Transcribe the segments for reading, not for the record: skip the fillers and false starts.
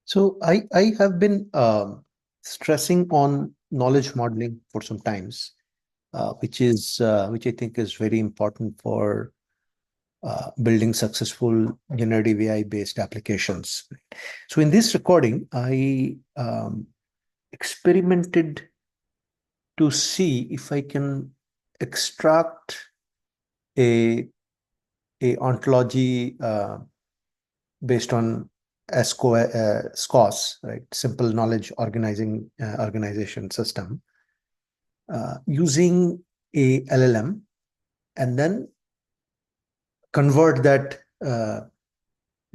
So I have been stressing on knowledge modeling for some times, which I think is very important for building successful generative AI based applications. So in this recording, I experimented to see if I can extract a a ontology based on SKOS, right? Simple knowledge organization system, using a LLM, and then convert that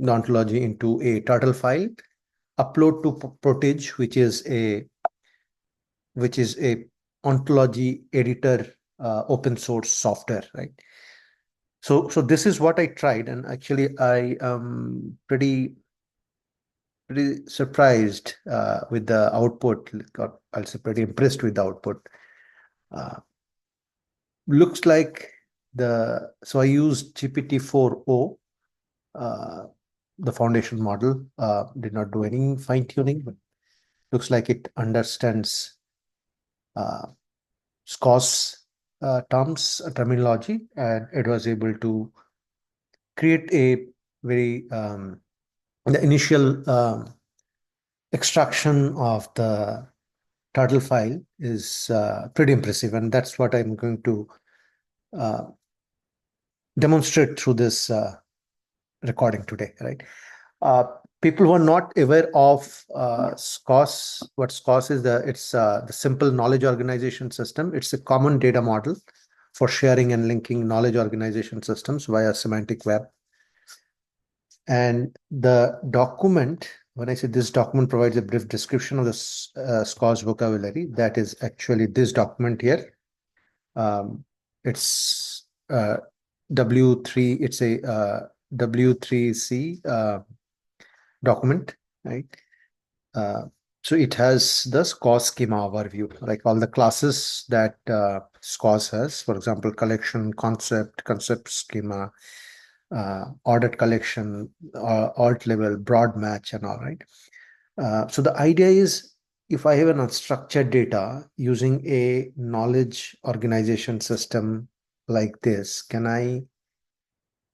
ontology into a turtle file, upload to Protige, which is a ontology editor, open source software, right? So this is what I tried, and actually I am pretty surprised with the output. Got also pretty impressed with the output. Uh, Looks like so I used GPT-4o, uh, the foundation model. Did not do any fine tuning, but looks like it understands uh, SKOS terminology, and it was able to create a very the initial extraction of the turtle file is pretty impressive, and that's what I'm going to uh, demonstrate through this recording today, right? Uh, People who are not aware of SKOS, what SKOS is, the simple knowledge organization system. It's a common data model for sharing and linking knowledge organization systems via semantic web. And the document, when I say this document provides a brief description of the SKOS vocabulary, that is actually this document here. It's W3, it's a W3C document, right? Uh, so it has the SKOS schema overview, like all the classes that SKOS has, for example, collection, concept schema, ordered collection, alt level, broad match, and all, right? So the idea is, if I have an unstructured data using a knowledge organization system like this, can I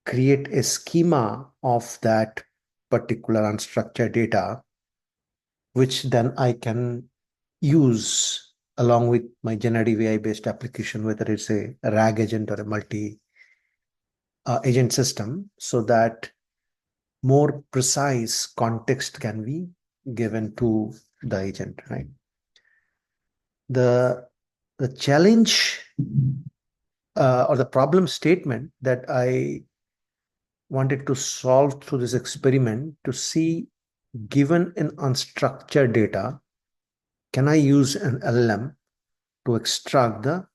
create a schema of that particular unstructured data, which then I can use along with my generative AI based application, whether it's a RAG agent or a multi agent system, so that more precise context can be given to the agent, right? The the challenge or the problem statement that I wanted to solve through this experiment to see, given an unstructured data, can I use an LLM to extract the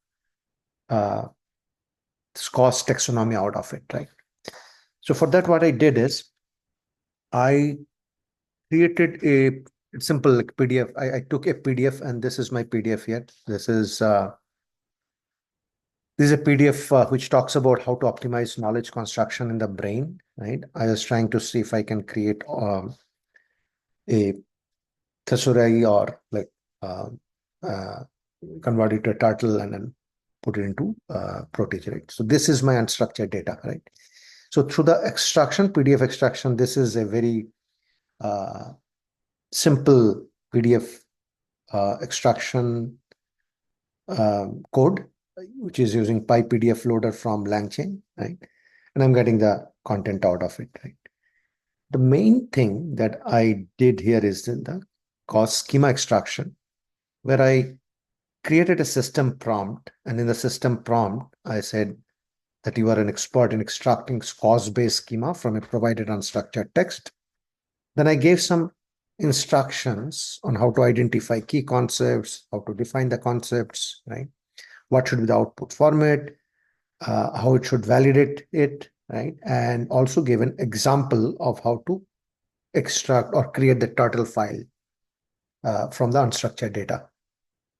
uh, SKOS taxonomy out of it, right? So for that, what I did is I created a simple like PDF. I took a PDF, and this is my PDF here. This is a PDF which talks about how to optimize knowledge construction in the brain, right? I was trying to see if I can create a thesaurus, or like uh, uh, convert it to a turtle and then put it into Protege, right? So this is my unstructured data, right? So through the extraction, PDF extraction, this is a very uh, simple PDF extraction code, which is using PyPDF loader from LangChain, right? And I'm getting the content out of it, right? The main thing that I did here is the cost schema extraction, where I created a system prompt. And in the system prompt, I said that you are an expert in extracting SKOS-based schema from a provided unstructured text. Then I gave some instructions on how to identify key concepts, how to define the concepts, right? What should be the output format, how it should validate it, right? And also gave an example of how to extract or create the turtle file from the unstructured data,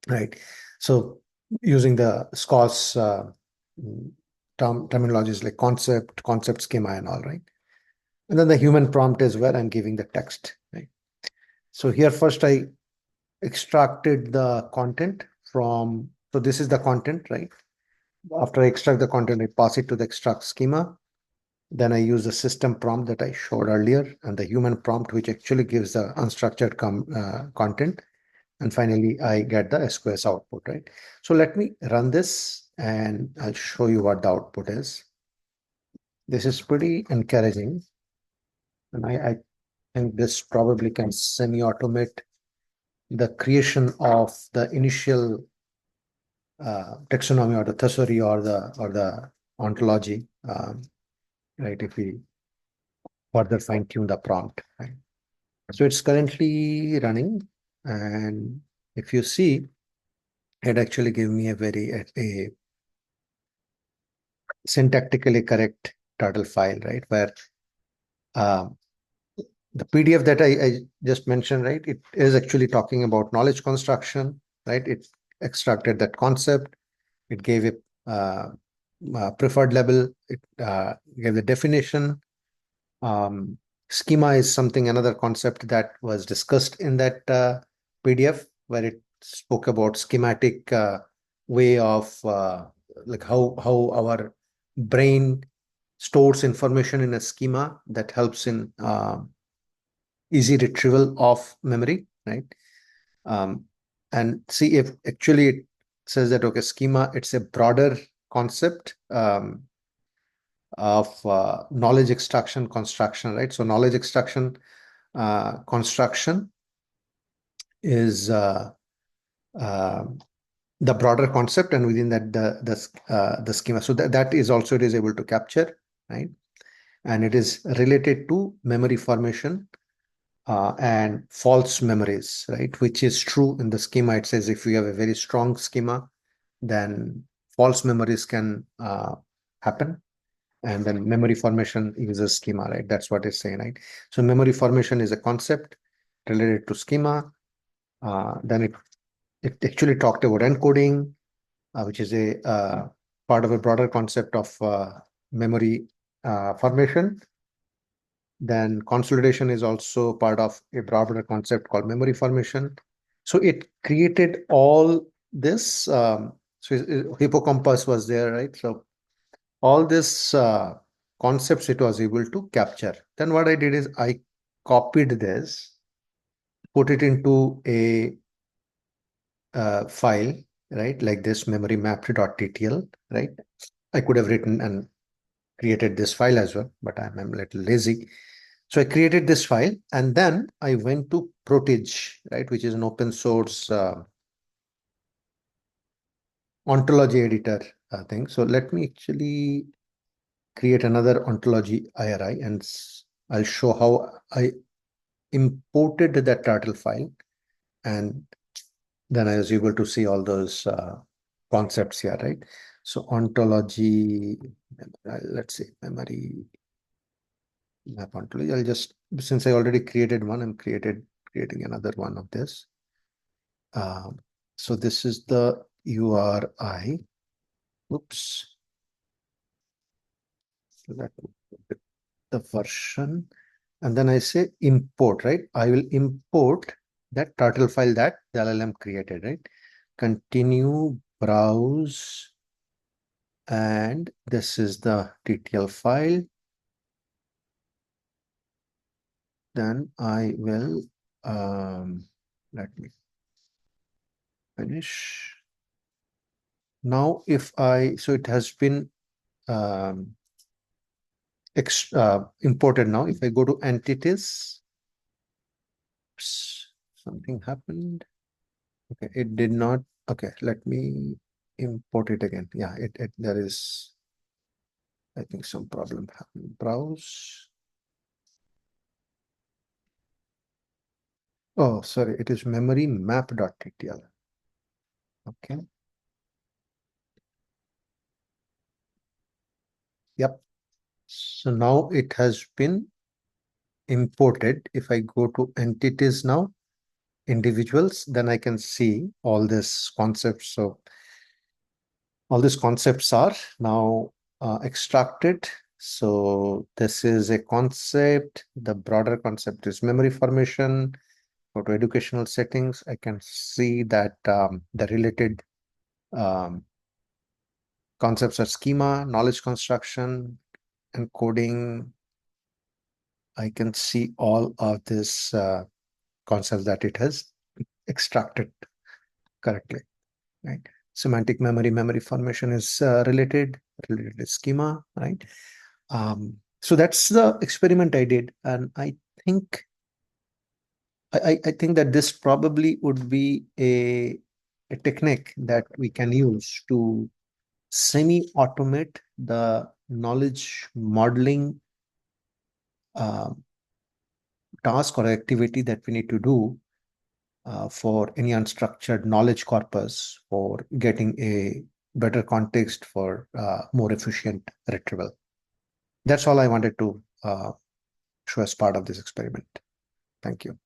right? So using the SKOS terminologies like concept schema, and all, right? And then the human prompt is where I'm giving the text, right? So here first I extracted the content from, so this is the content, right? After I extract the content, I pass it to the extract schema. Then I use the system prompt that I showed earlier and the human prompt, which actually gives the unstructured content. And finally, I get the SKOS output, right? So let me run this and I'll show you what the output is. This is pretty encouraging. And I think this probably can semi-automate the creation of the initial taxonomy or the thesauri or the ontology, right? If we further fine tune the prompt, right? So it's currently running, and if you see, it actually gave me a syntactically correct turtle file, right? Where um, the PDF that I just mentioned, right? It is actually talking about knowledge construction, right? It extracted that concept. It gave a preferred label. It gave the definition. Um, Schema is another concept that was discussed in that PDF, where it spoke about schematic way of like how our brain stores information in a schema that helps in easy retrieval of memory, right? Um, and see if actually it says that, okay, schema, it's a broader concept of knowledge extraction construction, right? So knowledge extraction construction is uh, the broader concept, and within that the schema. So that is also it is able to capture, right? And it is related to memory formation and false memories, right? Which is true in the schema. It says if you have a very strong schema, then false memories can happen. And then memory formation uses schema, right? That's what it's saying, right? So memory formation is a concept related to schema. Then it actually talked about encoding, which is a part of a broader concept of memory formation. Then consolidation is also part of a broader concept called memory formation. So it created all this. Hippocampus was there, right? So all this concepts it was able to capture. Then what I did is I copied this, put it into a file, right? Like this memory mapped.ttl, right? I could have written and created this file as well, but I'm a little lazy. So I created this file and then I went to Protige, right, which is an open source ontology editor thing. So let me actually create another ontology IRI and I'll show how I imported that turtle file, and then I was able to see all those concepts here, right? So ontology, let's say memory map ontology. I'll just, since I already created one, I'm creating another one of this. Um, so this is the URI. Oops. So that the version. And then I say import, right? I will import that turtle file that the LLM created, right? Continue, browse, and this is the TTL file. Then I will, let me finish. Now, if so it has been um, imported now. If I go to entities, something happened. Okay, it did not. Okay, let me import it again. Yeah, there is, I think, some problem happened. Browse. Oh, sorry, it is memory map.ttl. Okay. Yep. So now it has been imported. If I go to entities now, individuals, then I can see all these concepts. So all these concepts are now extracted. So this is a concept. The broader concept is memory formation. Go to educational settings. I can see that the related concepts are schema, knowledge construction, encoding. I can see all of this concepts that it has extracted correctly, right? Semantic memory formation is related to schema, right? So that's the experiment I did, and I think I think that this probably would be a technique that we can use to semi-automate the knowledge modeling uh, task or activity that we need to do for any unstructured knowledge corpus for getting a better context for more efficient retrieval. That's all I wanted to show as part of this experiment. Thank you.